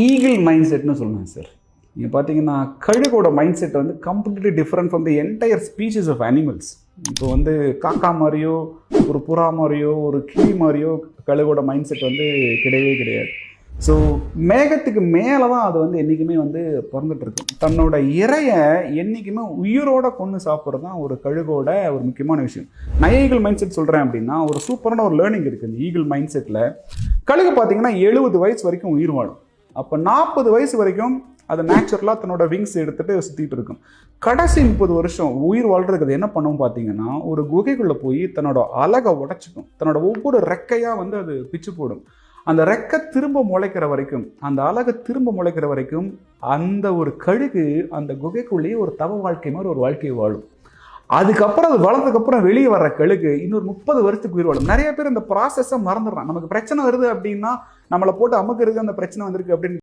Eagle mind செட்னு சொல்லுவேன் sir. நீங்கள் பார்த்தீங்கன்னா கழுகோட மைண்ட் செட் வந்து completely different from the entire species of animals. இப்போ வந்து காக்கா மாதிரியோ ஒரு புறா மாதிரியோ ஒரு கிளி மாதிரியோ கழுகோட மைண்ட் செட் வந்து கிடையவே கிடையாது. ஸோ மேகத்துக்கு மேலே தான் அது வந்து என்றைக்குமே வந்து பிறந்துட்டு இருக்கும். தன்னோட இறையை என்றைக்குமே உயிரோட கொண்டு சாப்பிட்றது தான் ஒரு கழுகோட ஒரு முக்கியமான விஷயம். நான் ஈகிள் மைண்ட் செட் சொல்கிறேன் அப்படின்னா ஒரு சூப்பரான ஒரு லேர்னிங் இருக்குது இந்த ஈகிள் மைண்ட் செட்டில். கழுகு பார்த்தீங்கன்னா 70 வயசு வரைக்கும் உயிர் வாழும். அப்போ 40 வயசு வரைக்கும் அது நேச்சுரலாக தன்னோட விங்ஸ் எடுத்துகிட்டு சுற்றிட்டு இருக்கும். கடைசி 30 வருஷம் உயிர் வாழ்றதுக்கு அது என்ன பண்ணும் பார்த்தீங்கன்னா ஒரு குகைக்குள்ளே போய் தன்னோட அலகை உடச்சிக்கும். தன்னோட ஒவ்வொரு ரெக்கையாக வந்து அது பிச்சு போடும். அந்த ரெக்கை திரும்ப முளைக்கிற வரைக்கும், அந்த அலகை திரும்ப முளைக்கிற வரைக்கும் அந்த ஒரு கழுகு அந்த குகைக்குள்ளேயே ஒரு தவ வாழ்க்கை மாதிரி ஒரு வாழ்க்கையை வாழும். அதுக்கப்புறம் அது வளர்ந்ததுக்கப்புறம் வெளியே வர்ற கழுகு இன்னொரு 30 வருஷத்துக்கு உயிர் வாழும். நிறைய பேர் இந்த ப்ராசஸை மறந்துடுறான். நமக்கு பிரச்சனை வருது அப்படின்னா நம்மளை போட்டு அமுக்கிறது அந்த பிரச்சனை வந்திருக்கு அப்படின்னு